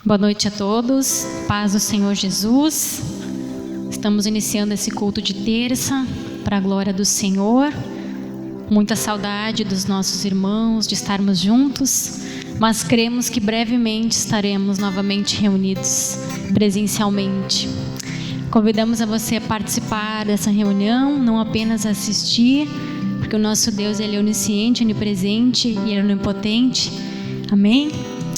Boa noite a todos, paz do Senhor Jesus. Estamos iniciando esse culto de terça para a glória do Senhor. Muita saudade dos nossos irmãos, de estarmos juntos, mas cremos que brevemente estaremos novamente reunidos presencialmente. Convidamos a você a participar dessa reunião, não apenas assistir, porque o nosso Deus ele é onisciente, onipresente e ele é onipotente. Amém?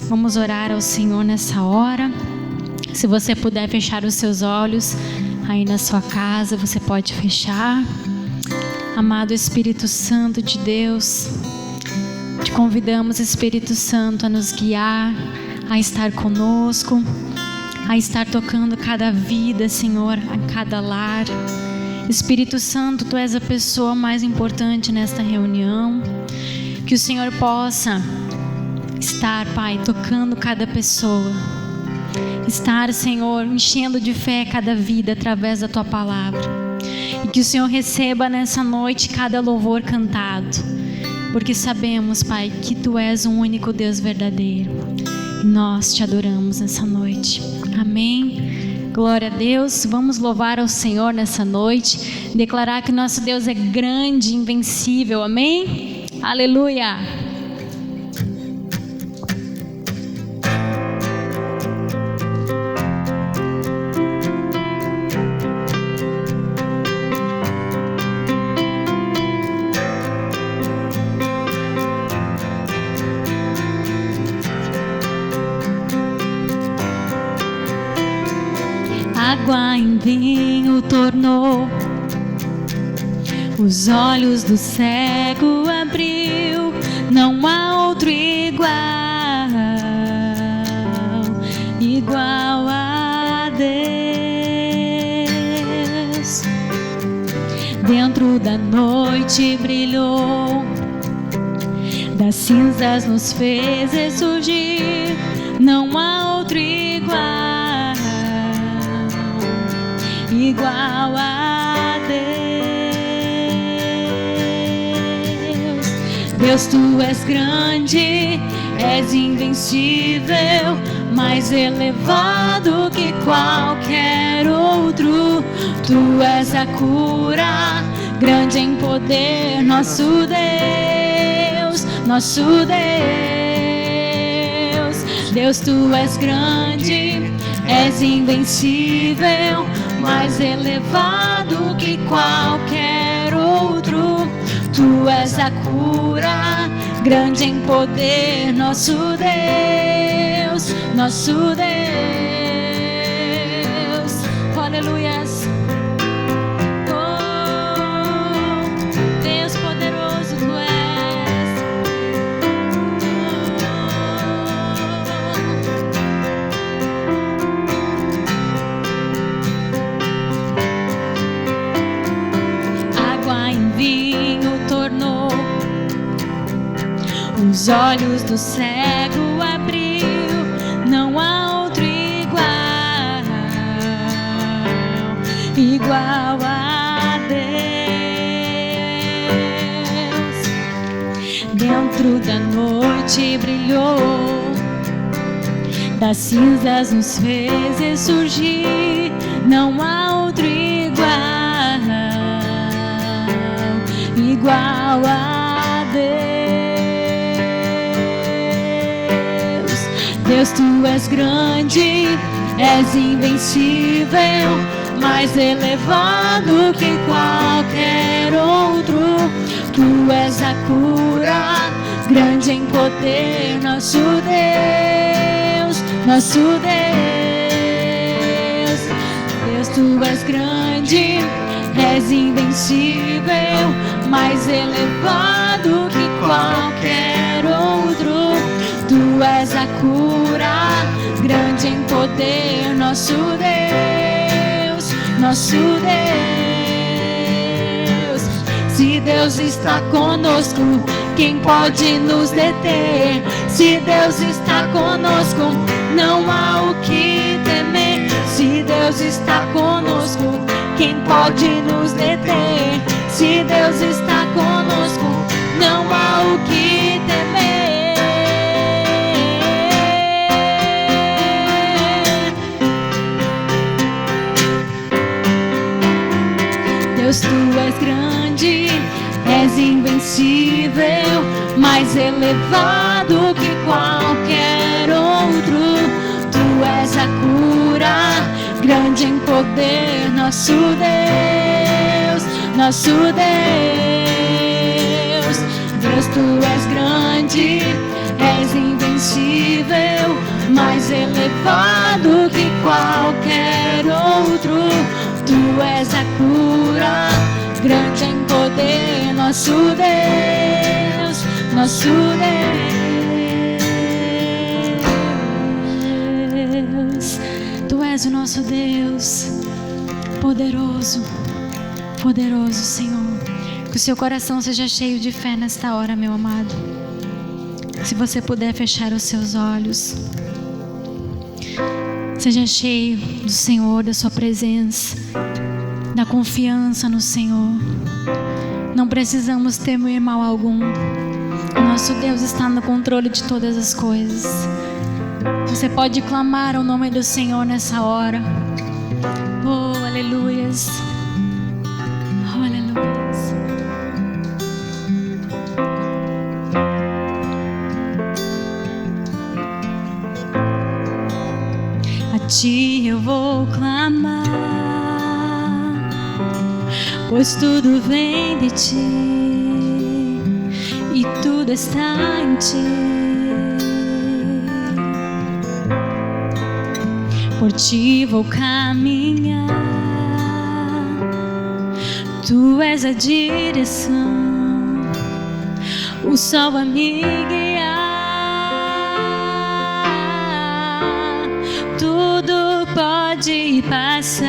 Vamos orar ao Senhor nessa hora. Se você puder fechar os seus olhos aí na sua casa, você pode fechar. Amado Espírito Santo de Deus, te convidamos, Espírito Santo, a nos guiar, a estar conosco, a estar tocando cada vida, Senhor, a cada lar. Espírito Santo, Tu és a pessoa mais importante nesta reunião. Que o Senhor possa estar, Pai, tocando cada pessoa. Estar, Senhor, enchendo de fé cada vida através da Tua palavra. E que o Senhor receba nessa noite cada louvor cantado. Porque sabemos, Pai, que Tu és o único Deus verdadeiro. E nós Te adoramos nessa noite. Amém. Glória a Deus. Vamos louvar ao Senhor nessa noite. Declarar que nosso Deus é grande e invencível. Amém? Aleluia. Água em vinho tornou, os olhos do cego abriu, não há outro igual a Deus. Dentro da noite brilhou, das cinzas nos fez ressurgir, não há outro igual a Deus. Deus, Tu és grande, és invencível, mais elevado que qualquer outro. Tu és a cura, grande em poder, nosso Deus, nosso Deus. Deus, Tu és grande, és invencível, mais elevado que qualquer outro. Tu és a cura, grande em poder, nosso Deus, nosso Deus. Aleluia. Oh, Deus poderoso Tu és. Água em vinho tornou, os olhos do cego abriu, não há outro igual a Deus. Dentro da noite brilhou, das cinzas nos fez ressurgir, não há outro igual a Deus. Deus, Tu és grande, és invencível, mais elevado que qualquer outro. Tu és a cura, grande em poder, nosso Deus, nosso Deus. Deus, Tu és grande, és invencível, mais elevado que qualquer outro. Tu és a cura, grande em poder, nosso Deus, nosso Deus. Se Deus está conosco, quem pode nos deter? Se Deus está conosco, não há o que temer. Se Deus está conosco, quem pode nos deter? Se Deus está conosco, não há o que temer. mais elevado que qualquer outro. Tu és a cura, grande em poder, nosso Deus, nosso Deus. Deus, tu és grande, és invencível, mais elevado que qualquer outro. Tu és a cura, grande em poder, nosso Deus, nosso Deus. Tu és o nosso Deus, poderoso, poderoso, Senhor. Que o seu coração seja cheio de fé nesta hora, meu amado. Se você puder fechar os seus olhos, seja cheio do Senhor, da sua presença, da confiança no Senhor. Não precisamos temer mal algum. O nosso Deus está no controle de todas as coisas. Você pode clamar ao nome do Senhor nessa hora. Oh, aleluias. Oh, aleluias. A ti eu vou clamar, pois tudo vem de ti e tudo está em ti. Por ti vou caminhar, tu és a direção, o sol a me guiar. Tudo pode passar,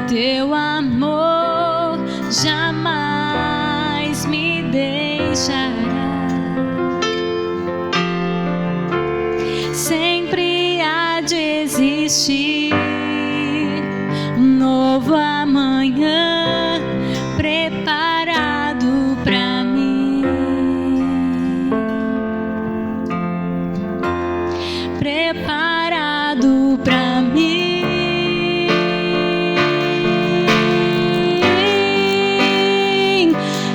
teu amor jamais me deixará. Sempre há de existir um novo amanhã preparado pra mim, preparado pra mim.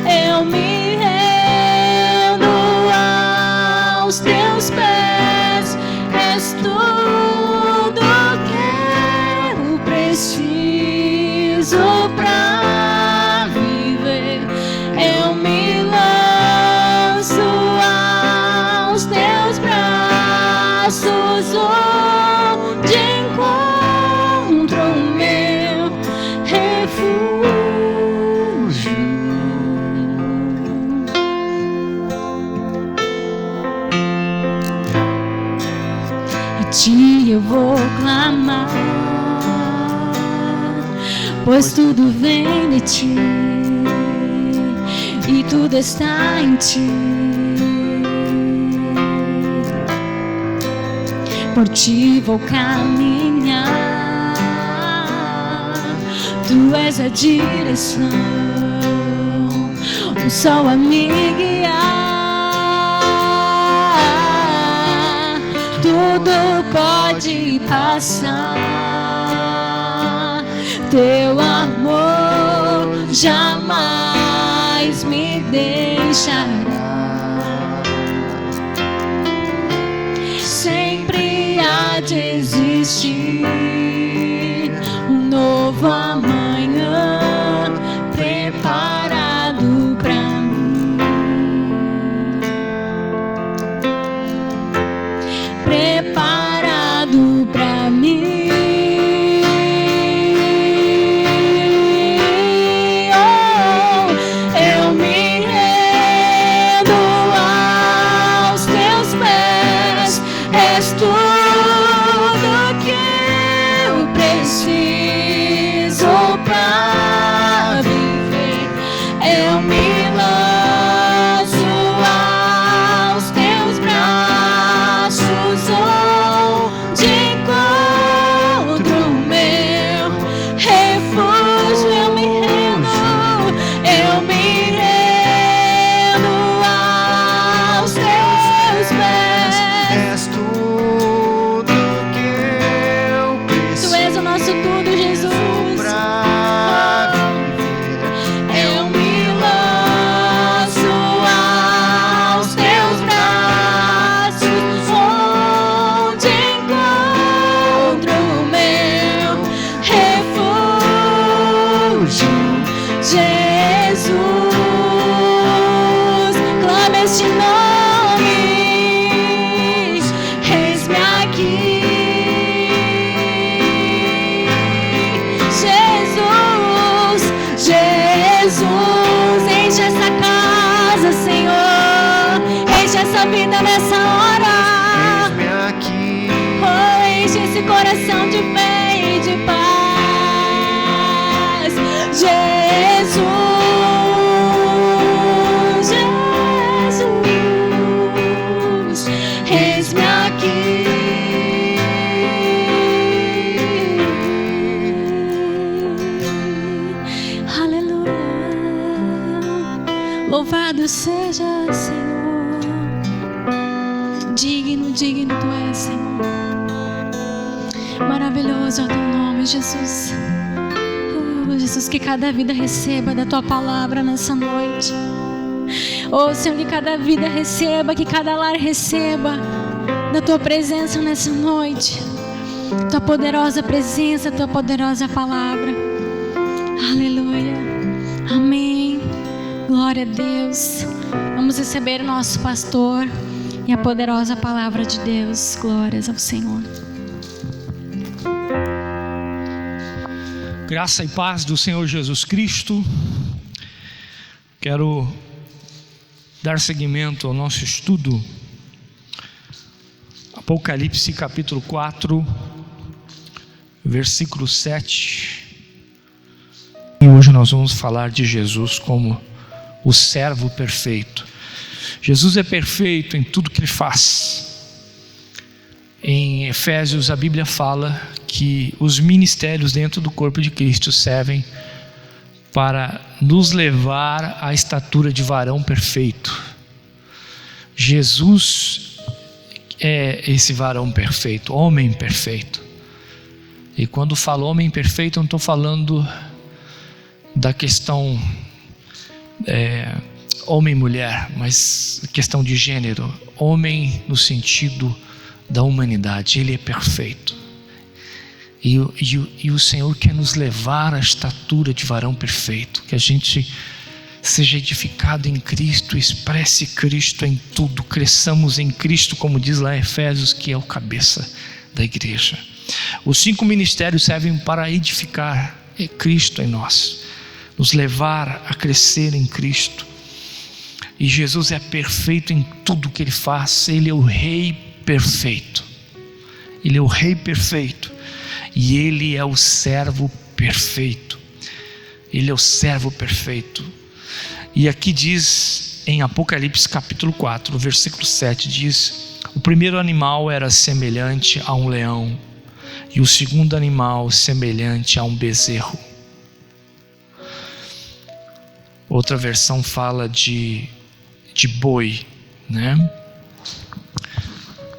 Eu me rendo aos teus pés. És tudo que eu preciso pra viver. Eu me lanço aos teus braços, onde encontro o meu refúgio. A ti eu vou clamar, pois tudo vem de ti e tudo está em ti. Por ti vou caminhar, tu és a direção, o sol a me guiar. Tudo pode passar, teu amor jamais me deixará. Sempre há de existir um novo amanhã preparado pra mim, preparado pra mim. Louvado seja, Senhor. Digno, digno Tu és, Senhor. Maravilhoso é o Teu nome, Jesus. Jesus, que cada vida receba da Tua palavra nessa noite. Senhor, que cada vida receba, que cada lar receba da Tua presença nessa noite. Tua poderosa presença, Tua poderosa palavra. Aleluia. Amém. Glória a Deus. Vamos receber o nosso pastor e a poderosa palavra de Deus. Glórias ao Senhor. Graça e paz do Senhor Jesus Cristo. Quero dar seguimento ao nosso estudo. Apocalipse capítulo 4, versículo 7. E hoje nós vamos falar de Jesus como o servo perfeito. Jesus é perfeito em tudo que Ele faz. Em Efésios a Bíblia fala que os ministérios dentro do corpo de Cristo servem para nos levar à estatura de varão perfeito. Jesus é esse varão perfeito, homem perfeito. E quando falo homem perfeito, eu não estou falando da questão homem e mulher, mas questão de gênero. Homem no sentido da humanidade, Ele é perfeito. E o Senhor quer nos levar à estatura de varão perfeito, que a gente seja edificado em Cristo, expresse Cristo em tudo, cresçamos em Cristo, como diz lá em Efésios, que é o cabeça da igreja. Os 5 ministérios servem para edificar Cristo em nós, nos levar a crescer em Cristo. E Jesus é perfeito em tudo que Ele faz. Ele é o Rei perfeito. Ele é o Rei perfeito. E Ele é o servo perfeito. Ele é o servo perfeito. E aqui diz em Apocalipse capítulo 4, versículo 7, diz: o primeiro animal era semelhante a um leão, e o segundo animal semelhante a um bezerro. Outra versão fala de boi, né?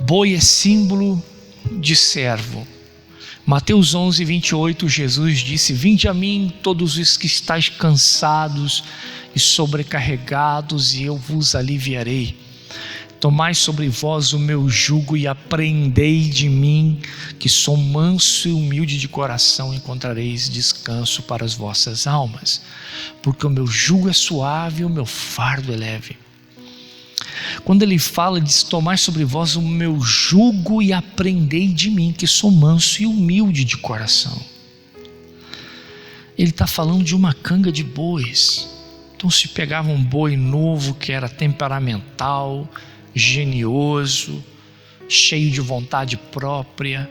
Boi é símbolo de servo. Mateus 11, 28, Jesus disse: vinde a mim todos os que estáis cansados e sobrecarregados, e eu vos aliviarei. Tomai sobre vós o meu jugo e aprendei de mim, que sou manso e humilde de coração, encontrareis descanso para as vossas almas, porque o meu jugo é suave e o meu fardo é leve. Quando ele fala de tomar sobre vós o meu jugo e aprendei de mim, que sou manso e humilde de coração, ele está falando de uma canga de bois. Então se pegava um boi novo que era temperamental, genioso, cheio de vontade própria,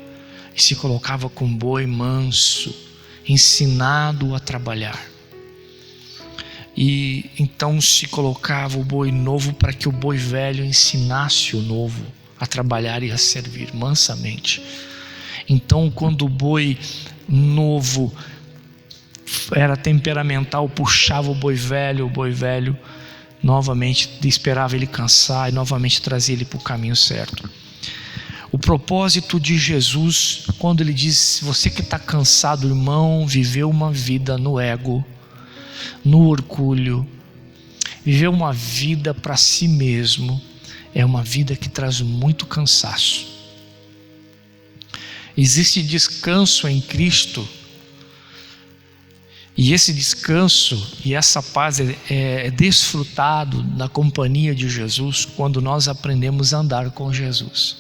e se colocava com um boi manso, ensinado a trabalhar. E então se colocava o boi novo para que o boi velho ensinasse o novo a trabalhar e a servir mansamente. Então quando o boi novo era temperamental, puxava o boi velho novamente esperava ele cansar e novamente trazia ele para o caminho certo. O propósito de Jesus, quando ele diz: você que está cansado, irmão, viveu uma vida no ego, no orgulho, viveu uma vida para si mesmo, é uma vida que traz muito cansaço. Existe descanso em Cristo, e esse descanso e essa paz é desfrutado na companhia de Jesus quando nós aprendemos a andar com Jesus.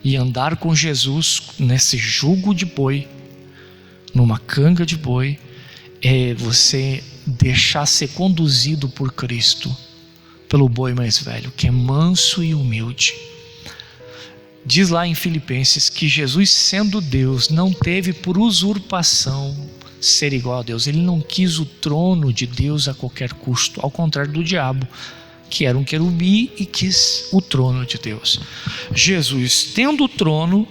E andar com Jesus nesse jugo de boi, numa canga de boi, é você deixar ser conduzido por Cristo, pelo boi mais velho, que é manso e humilde. Diz lá em Filipenses que Jesus, sendo Deus, não teve por usurpação ser igual a Deus. Ele não quis o trono de Deus a qualquer custo, ao contrário do diabo, que era um querubim e quis o trono de Deus. Jesus, tendo o trono,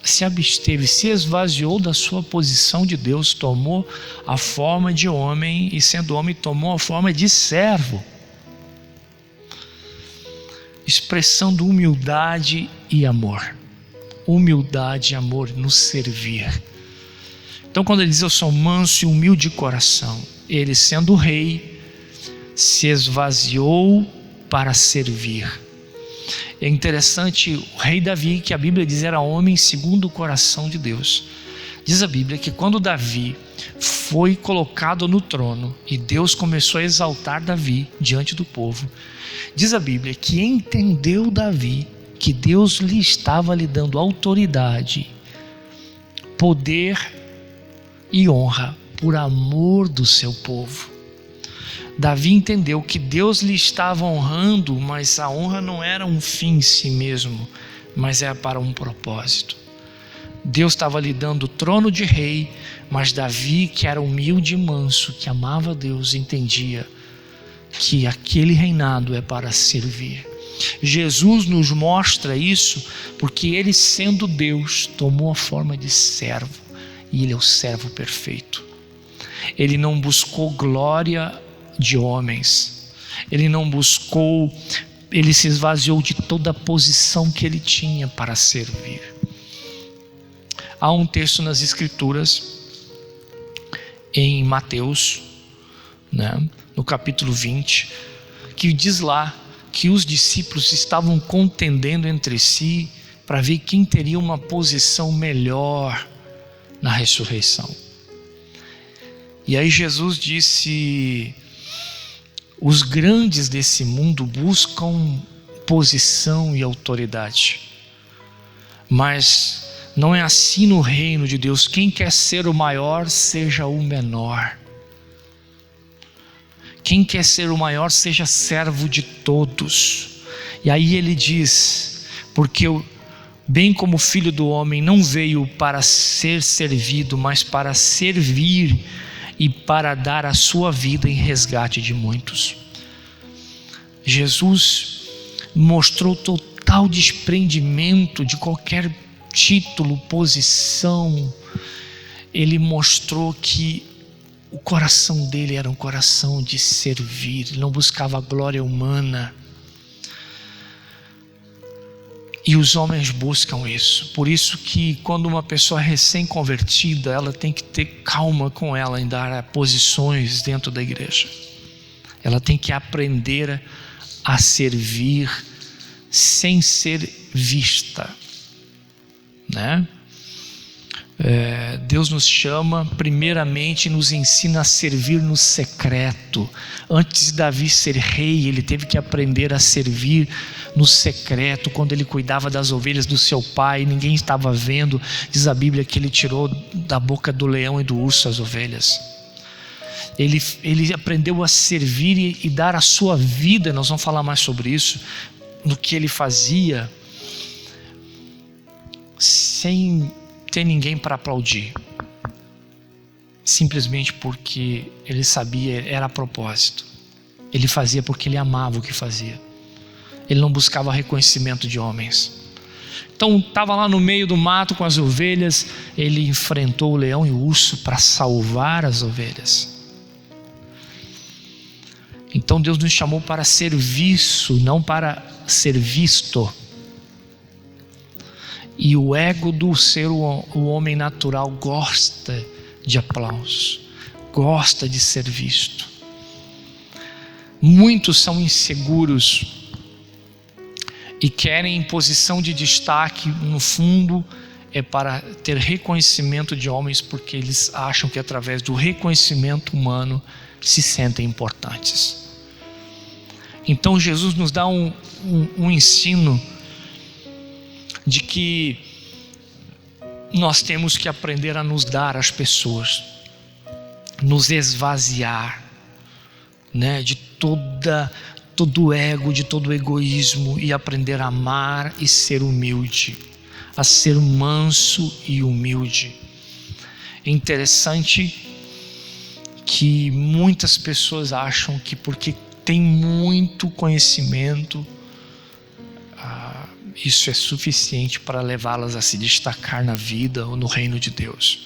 se absteve, se esvaziou da sua posição de Deus, tomou a forma de homem, e sendo homem tomou a forma de servo. expressando humildade e amor. Humildade e amor no servir. Então, quando ele diz: eu sou manso e humilde de coração, ele, sendo rei, se esvaziou para servir. É interessante, o rei Davi, que a Bíblia diz era homem segundo o coração de Deus. Diz a Bíblia que quando Davi foi colocado no trono e Deus começou a exaltar Davi diante do povo, diz a Bíblia que entendeu Davi que Deus lhe estava lhe dando autoridade, poder e honra por amor do seu povo. Davi entendeu que Deus lhe estava honrando, mas a honra não era um fim em si mesmo, mas era para um propósito. Deus estava lhe dando o trono de rei, mas Davi, que era humilde e manso, que amava Deus, entendia que aquele reinado é para servir. Jesus nos mostra isso porque ele, sendo Deus, tomou a forma de servo, e ele é o servo perfeito. Ele não buscou glória de homens, ele não buscou, ele se esvaziou de toda a posição que ele tinha para servir. Há um texto nas Escrituras, em Mateus, no capítulo 20, que diz lá que os discípulos estavam contendendo entre si para ver quem teria uma posição melhor na ressurreição. E aí Jesus disse: os grandes desse mundo buscam posição e autoridade, mas não é assim no reino de Deus. Quem quer ser o maior, seja o menor. Quem quer ser o maior, seja servo de todos. E aí ele diz: porque bem como o Filho do Homem não veio para ser servido, mas para servir e para dar a sua vida em resgate de muitos. Jesus mostrou total desprendimento de qualquer título, posição. Ele mostrou que o coração dele era um coração de servir, ele não buscava a glória humana. E os homens buscam isso. Por isso que quando uma pessoa é recém-convertida, ela tem que ter calma com ela em dar posições dentro da igreja. Ela tem que aprender a servir sem ser vista, Deus nos chama, primeiramente nos ensina a servir no secreto. Antes de Davi ser rei, ele teve que aprender a servir no secreto. Quando ele cuidava das ovelhas do seu pai, ninguém estava vendo. Diz a Bíblia que ele tirou da boca do leão e do urso as ovelhas. Ele aprendeu a servir e dar a sua vida. Nós vamos falar mais sobre isso, no que ele fazia, sem ter ninguém para aplaudir, simplesmente porque ele sabia, era a propósito. Ele fazia porque ele amava o que fazia. Ele não buscava reconhecimento de homens. Então estava lá no meio do mato com as ovelhas, ele enfrentou o leão e o urso para salvar as ovelhas. Então Deus nos chamou para serviço, não para ser visto. E o ego do ser o homem natural gosta de aplausos, gosta de ser visto. Muitos são inseguros e querem posição de destaque, no fundo é para ter reconhecimento de homens, porque eles acham que através do reconhecimento humano se sentem importantes. Então Jesus nos dá um ensino de que nós temos que aprender a nos dar às pessoas, nos esvaziar, de todo o ego, de todo o egoísmo, e aprender a amar e ser humilde, a ser manso e humilde. É interessante que muitas pessoas acham que porque tem muito conhecimento, isso é suficiente para levá-las a se destacar na vida ou no reino de Deus.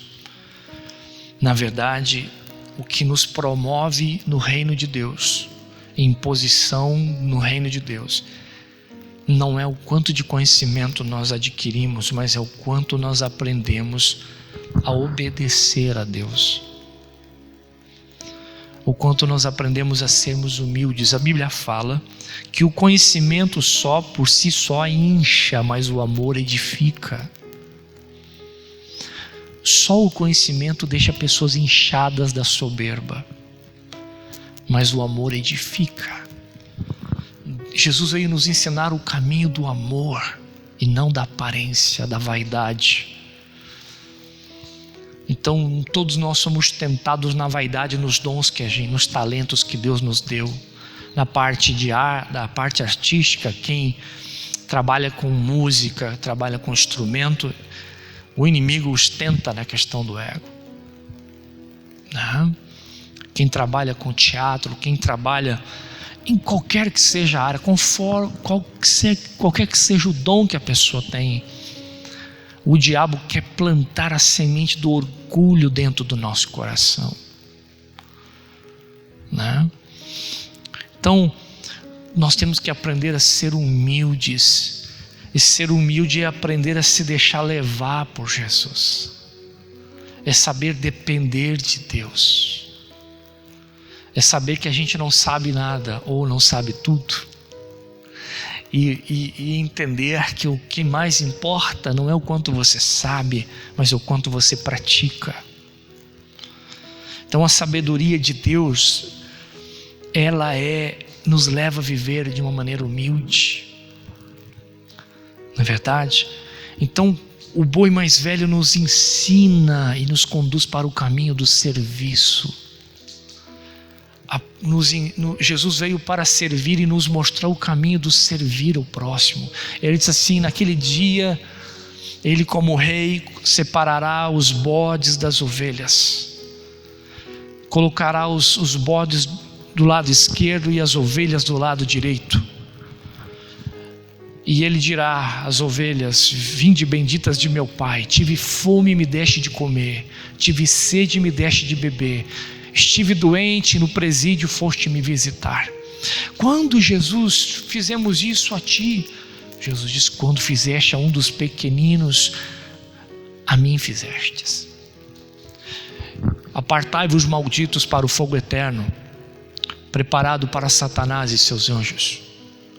Na verdade, o que nos promove no reino de Deus, em posição no reino de Deus, não é o quanto de conhecimento nós adquirimos, mas é o quanto nós aprendemos a obedecer a Deus. O quanto nós aprendemos a sermos humildes. A Bíblia fala que o conhecimento só por si só incha, mas o amor edifica. Só o conhecimento deixa pessoas inchadas da soberba, mas o amor edifica. Jesus veio nos ensinar o caminho do amor e não da aparência, da vaidade. Então todos nós somos tentados na vaidade, nos dons nos talentos que Deus nos deu, na parte da parte artística. Quem trabalha com música, trabalha com instrumento, o inimigo os tenta na questão do ego, né? Quem trabalha com teatro, quem trabalha em qualquer que seja a área, qualquer que seja o dom que a pessoa tem, o diabo quer plantar a semente do orgulho dentro do nosso coração, né? Então nós temos que aprender a ser humildes. E ser humilde é aprender a se deixar levar por Jesus, é saber depender de Deus, é saber que a gente não sabe nada ou não sabe tudo, e entender que o que mais importa não é o quanto você sabe, mas o quanto você pratica. Então a sabedoria de Deus, ela nos leva a viver de uma maneira humilde, não é verdade? Então o boi mais velho nos ensina e nos conduz para o caminho do serviço. Jesus veio para servir e nos mostrar o caminho do servir ao próximo. Ele disse assim: naquele dia ele, como rei, separará os bodes das ovelhas, colocará os bodes do lado esquerdo e as ovelhas do lado direito. E ele dirá às ovelhas: vinde benditas de meu pai, tive fome e me deste de comer, tive sede e me deste de beber, estive doente, no presídio foste me visitar. Quando, Jesus, fizemos isso a ti? Jesus diz: quando fizeste a um dos pequeninos, a mim fizestes. Apartai-vos, malditos, para o fogo eterno, preparado para Satanás e seus anjos,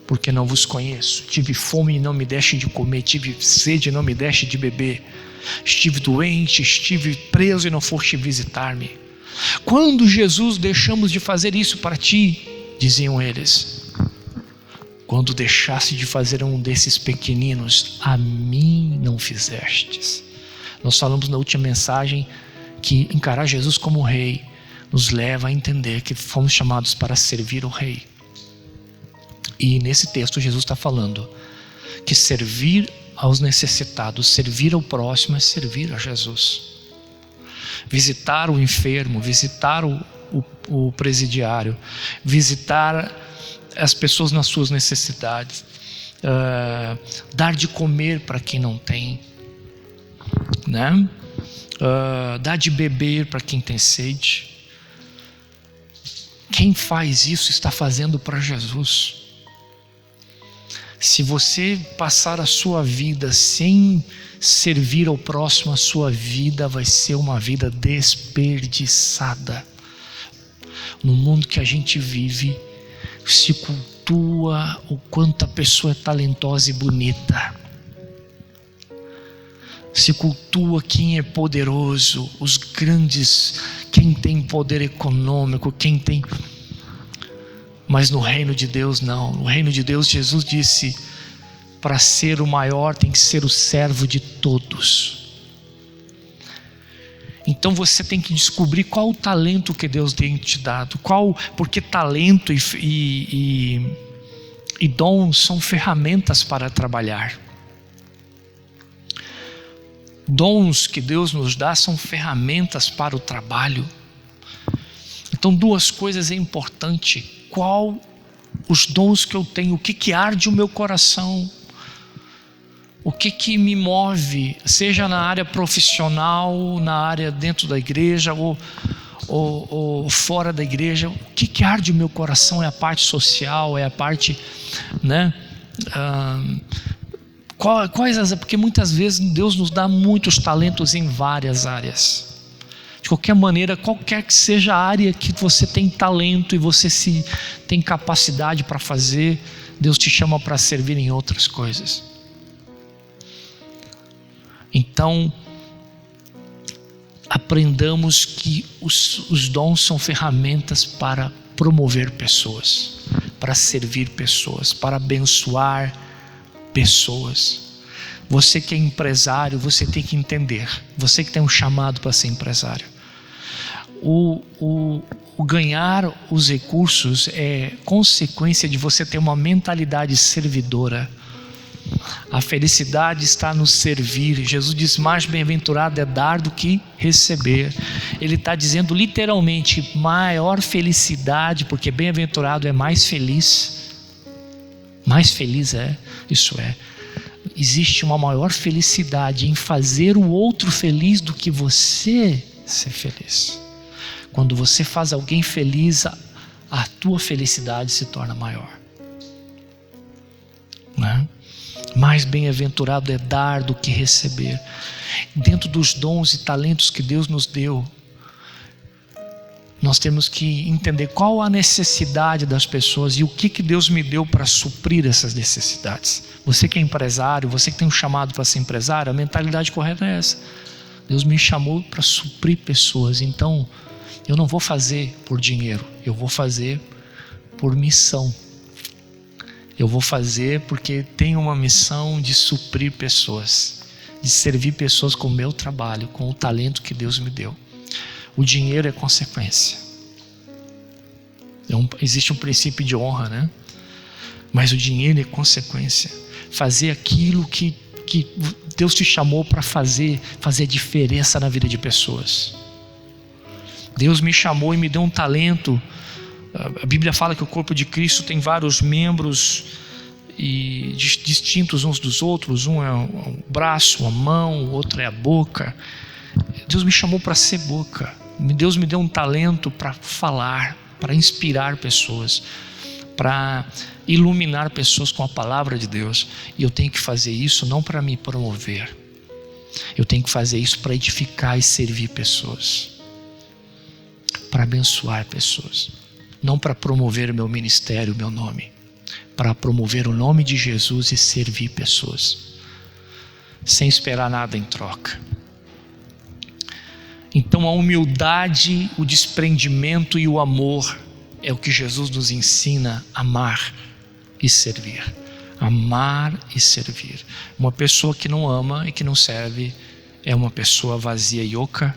porque não vos conheço. Tive fome e não me deste de comer, tive sede e não me deste de beber, estive doente, estive preso e não foste visitar-me. Quando, Jesus, deixamos de fazer isso para ti? Diziam eles: quando deixaste de fazer um desses pequeninos, a mim não fizestes. Nós falamos na última mensagem que encarar Jesus como rei nos leva a entender que fomos chamados para servir o rei. E nesse texto Jesus está falando que servir aos necessitados, servir ao próximo, é servir a Jesus. Visitar o enfermo, visitar o presidiário, visitar as pessoas nas suas necessidades, dar de comer para quem não tem, né? Dar de beber para quem tem sede. Quem faz isso está fazendo para Jesus. Se você passar a sua vida sem servir ao próximo, a sua vida vai ser uma vida desperdiçada. No mundo que a gente vive, se cultua o quanto a pessoa é talentosa e bonita, se cultua quem é poderoso, os grandes, quem tem poder econômico, quem tem... Mas no reino de Deus não. No reino de Deus, Jesus disse: para ser o maior tem que ser o servo de todos. Então você tem que descobrir qual o talento que Deus tem te dado, porque talento e dom são ferramentas para trabalhar. Dons que Deus nos dá são ferramentas para o trabalho. Então duas coisas é importante: qual os dons que eu tenho, o que arde o meu coração, o que me move, seja na área profissional, na área dentro da igreja ou fora da igreja. O que arde o meu coração é a parte social, é a parte, né, Porque muitas vezes Deus nos dá muitos talentos em várias áreas. De qualquer maneira, qualquer que seja a área que você tem talento e você tem capacidade para fazer, Deus te chama para servir em outras coisas. Então, aprendamos que os dons são ferramentas para promover pessoas, para servir pessoas, para abençoar pessoas. Você que é empresário, você tem que entender. Você que tem um chamado para ser empresário. O ganhar os recursos é consequência de você ter uma mentalidade servidora. A felicidade está no servir. Jesus diz: mais bem-aventurado é dar do que receber. Ele está dizendo literalmente maior felicidade, porque bem-aventurado é mais feliz. Mais feliz isso é. Existe uma maior felicidade em fazer o outro feliz do que você ser feliz. Quando você faz alguém feliz, a tua felicidade se torna maior, né? Mais bem-aventurado é dar do que receber. Dentro dos dons e talentos que Deus nos deu, nós temos que entender qual a necessidade das pessoas e o que Deus me deu para suprir essas necessidades. Você que é empresário, você que tem um chamado para ser empresário, a mentalidade correta é essa. Deus me chamou para suprir pessoas, então eu não vou fazer por dinheiro, eu vou fazer por missão. Eu vou fazer porque tenho uma missão de suprir pessoas, de servir pessoas com o meu trabalho, com o talento que Deus me deu. O dinheiro é consequência. Existe um princípio de honra, né? Mas o dinheiro é consequência. Fazer aquilo que Deus te chamou para fazer diferença na vida de pessoas. Deus me chamou e me deu um talento. A Bíblia fala que o corpo de Cristo tem vários membros e distintos uns dos outros. Um é o braço, a mão, o outro é a boca. Deus me chamou para ser boca. Deus me deu um talento para falar, para inspirar pessoas, para iluminar pessoas com a palavra de Deus. E eu tenho que fazer isso não para me promover. Eu tenho que fazer isso para edificar e servir pessoas, para abençoar pessoas. Não para promover o meu ministério, o meu nome, para promover o nome de Jesus e servir pessoas, sem esperar nada em troca. Então a humildade, o desprendimento e o amor é o que Jesus nos ensina a amar e servir. Amar e servir. Uma pessoa que não ama e que não serve é uma pessoa vazia e oca,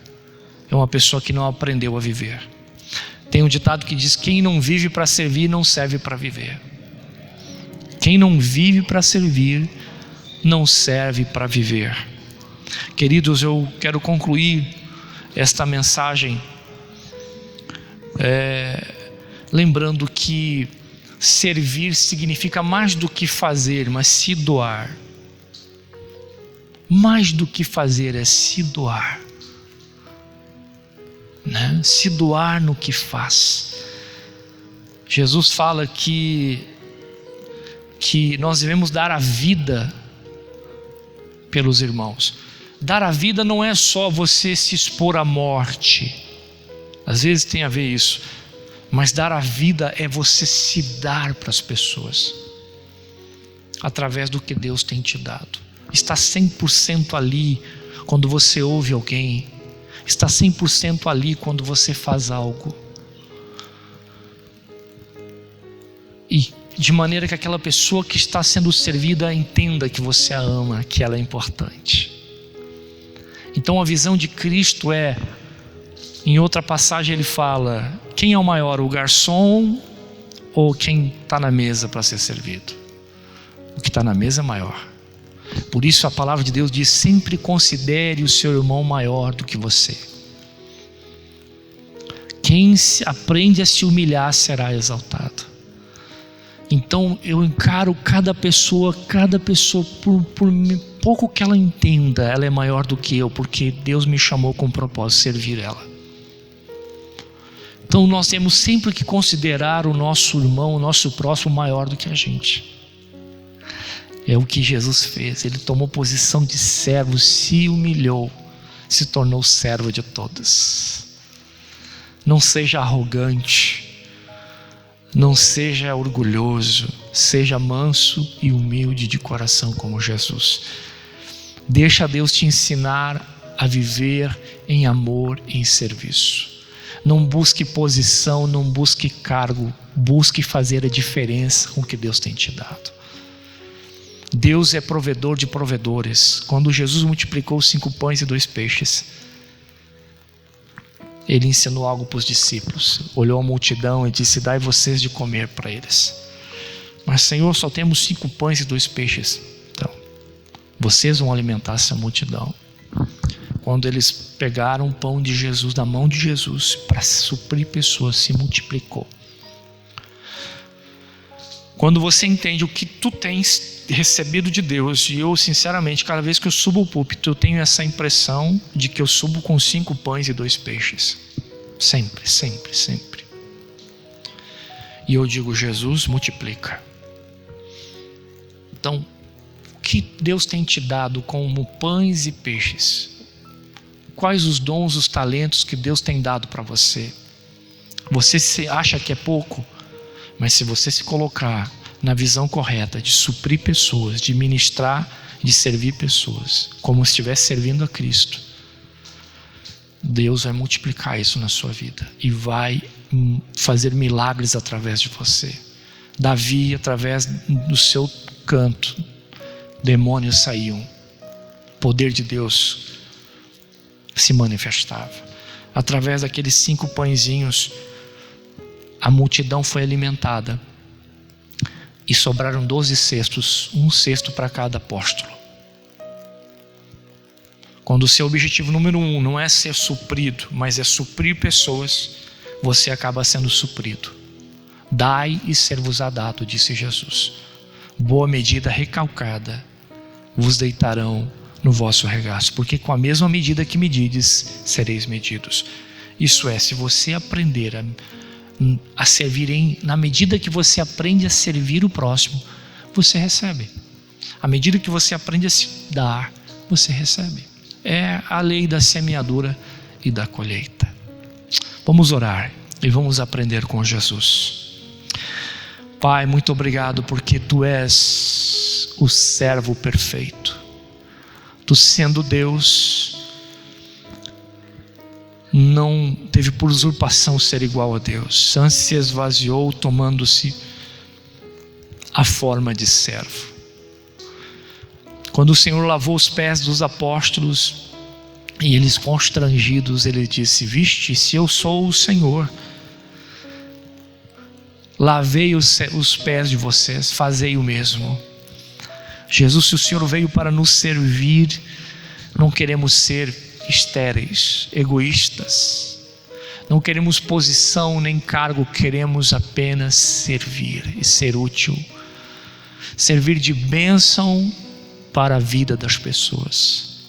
é uma pessoa que não aprendeu a viver. Tem um ditado que diz: quem não vive para servir não serve para viver. Quem não vive para servir não serve para viver. Queridos, eu quero concluir esta mensagem lembrando que servir significa mais do que fazer, mas se doar. Mais do que fazer é se doar, né? Se doar no que faz. Jesus fala que nós devemos dar a vida pelos irmãos. Dar a vida não é só você se expor à morte, às vezes tem a ver isso, mas dar a vida é você se dar para as pessoas, através do que Deus tem te dado. Está 100% ali quando você ouve alguém, está 100% ali quando você faz algo, e de maneira que aquela pessoa que está sendo servida entenda que você a ama, que ela é importante. Então a visão de Cristo em outra passagem ele fala: quem é o maior, o garçom ou quem está na mesa para ser servido? O que está na mesa é maior. Por isso a palavra de Deus diz: sempre considere o seu irmão maior do que você. Quem aprende a se humilhar será exaltado. Então eu encaro cada pessoa por pouco que ela entenda, ela é maior do que eu, porque Deus me chamou com o propósito de servir ela. Então nós temos sempre que considerar o nosso irmão, o nosso próximo maior do que a gente. É o que Jesus fez. Ele tomou posição de servo, se humilhou, se tornou servo de todos. Não seja arrogante, não seja orgulhoso, seja manso e humilde de coração como Jesus. Deixa Deus te ensinar a viver em amor e em serviço. Não busque posição, não busque cargo, busque fazer a diferença com o que Deus tem te dado. Deus é provedor de provedores. Quando Jesus multiplicou os 5 pães e 2 peixes, Ele ensinou algo para os discípulos. Olhou a multidão e disse: dai vocês de comer para eles. Mas Senhor, só temos 5 pães e 2 peixes. Então, vocês vão alimentar essa multidão. Quando eles pegaram o pão de Jesus, da mão de Jesus, para suprir pessoas, se multiplicou. Quando você entende o que tu tens recebido de Deus, e eu sinceramente, cada vez que eu subo o púlpito, eu tenho essa impressão de que eu subo com 5 pães e 2 peixes. Sempre, sempre, sempre. E eu digo: Jesus, multiplica. Então, o que Deus tem te dado como pães e peixes? Quais os dons, os talentos que Deus tem dado para você? Você acha que é pouco? Mas se você se colocar na visão correta de suprir pessoas, de ministrar, de servir pessoas, como se estivesse servindo a Cristo, Deus vai multiplicar isso na sua vida e vai fazer milagres através de você. Davi, através do seu canto, demônios saíam, o poder de Deus se manifestava. Através daqueles 5 pãezinhos, a multidão foi alimentada e sobraram 12 cestos, 1 cesto para cada apóstolo. Quando o seu objetivo número 1 não é ser suprido, mas é suprir pessoas, você acaba sendo suprido. Dai e ser-vos-á dado, disse Jesus. Boa medida, recalcada, vos deitarão no vosso regaço, porque com a mesma medida que medides, sereis medidos. Isso é, se você aprender a servir na medida que você aprende a servir o próximo, você recebe. À medida que você aprende a se dar, você recebe. É a lei da semeadura e da colheita. Vamos orar e vamos aprender com Jesus. Pai, muito obrigado porque Tu és o servo perfeito. Tu, sendo Deus, não teve por usurpação ser igual a Deus. Antes se esvaziou, tomando-se a forma de servo. Quando o Senhor lavou os pés dos apóstolos e eles constrangidos, Ele disse: viste, se eu sou o Senhor, lavei os pés de vocês, fazei o mesmo. Jesus, se o Senhor veio para nos servir, não queremos ser estéreis, egoístas, não queremos posição nem cargo, queremos apenas servir e ser útil, servir de bênção para a vida das pessoas,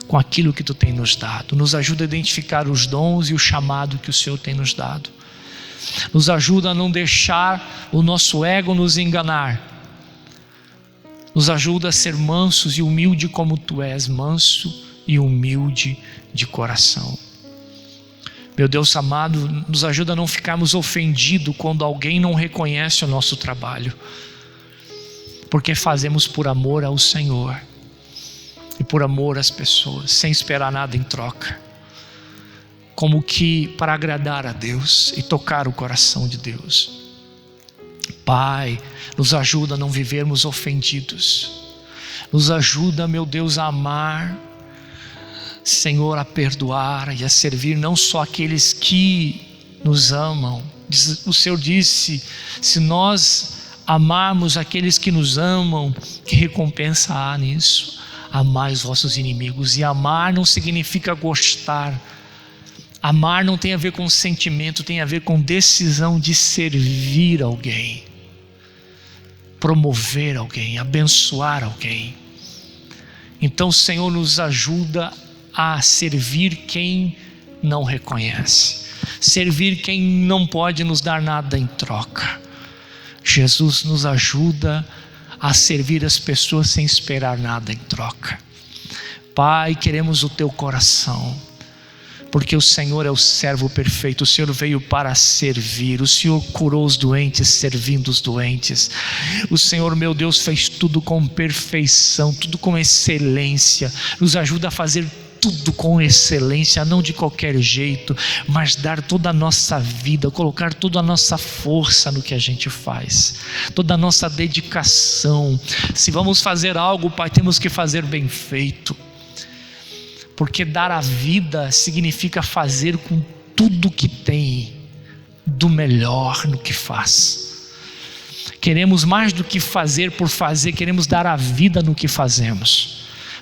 com aquilo que Tu tem nos dado. Nos ajuda a identificar os dons e o chamado que o Senhor tem nos dado. Nos ajuda a não deixar o nosso ego nos enganar. Nos ajuda a ser mansos e humilde como Tu és, manso e humilde de coração. Meu Deus amado, nos ajuda a não ficarmos ofendidos quando alguém não reconhece o nosso trabalho, porque fazemos por amor ao Senhor e por amor às pessoas, sem esperar nada em troca, como que para agradar a Deus e tocar o coração de Deus. Pai, nos ajuda a não vivermos ofendidos, nos ajuda, meu Deus, a amar, Senhor, a perdoar e a servir não só aqueles que nos amam. O Senhor disse: se nós amarmos aqueles que nos amam, que recompensa há nisso? Amai os vossos inimigos. E amar não significa gostar. Amar não tem a ver com sentimento, tem a ver com decisão de servir alguém, promover alguém, abençoar alguém. Então, Senhor, nos ajuda a servir quem não reconhece, servir quem não pode nos dar nada em troca. Jesus, nos ajuda a servir as pessoas sem esperar nada em troca. Pai, queremos o teu coração, porque o Senhor é o servo perfeito. O Senhor veio para servir. O Senhor curou os doentes, servindo os doentes. O Senhor, meu Deus, fez tudo com perfeição, tudo com excelência. Nos ajuda a fazer tudo com excelência, não de qualquer jeito, mas dar toda a nossa vida, colocar toda a nossa força no que a gente faz, toda a nossa dedicação. Se vamos fazer algo, Pai, temos que fazer bem feito, porque dar a vida significa fazer com tudo que tem do melhor no que faz. Queremos mais do que fazer por fazer, queremos dar a vida no que fazemos.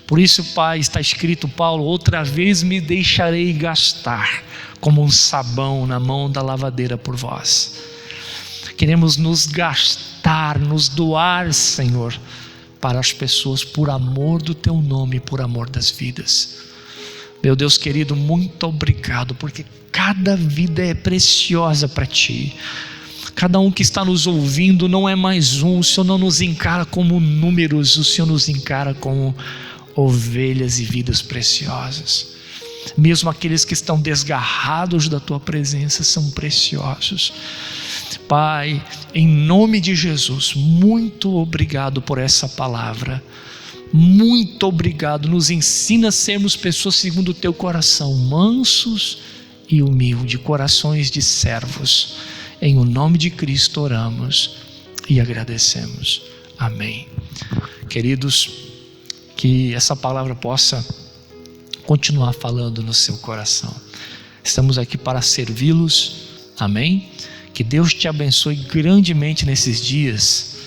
Por isso, Pai, está escrito, Paulo: outra vez me deixarei gastar como um sabão na mão da lavadeira por vós. Queremos nos gastar, nos doar, Senhor, para as pessoas, por amor do teu nome, por amor das vidas. Meu Deus querido, muito obrigado, porque cada vida é preciosa para ti. Cada um que está nos ouvindo não é mais um. O Senhor não nos encara como números, o Senhor nos encara como ovelhas e vidas preciosas. Mesmo aqueles que estão desgarrados da tua presença são preciosos. Pai, em nome de Jesus, muito obrigado por essa palavra. Muito obrigado. Nos ensina a sermos pessoas segundo o teu coração, mansos e humildes, corações de servos. Em o nome de Cristo oramos e agradecemos. Amém. Queridos, que essa palavra possa continuar falando no seu coração. Estamos aqui para servi-los. Amém? Que Deus te abençoe grandemente nesses dias,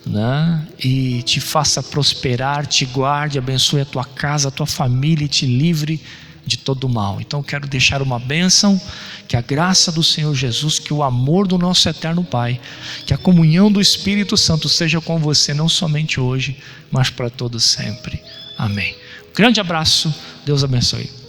né? E te faça prosperar, te guarde, abençoe a tua casa, a tua família e te livre de todo mal. Então quero deixar uma bênção, que a graça do Senhor Jesus, que o amor do nosso eterno Pai, que a comunhão do Espírito Santo seja com você, não somente hoje, mas para todos sempre. Amém. Grande abraço, Deus abençoe.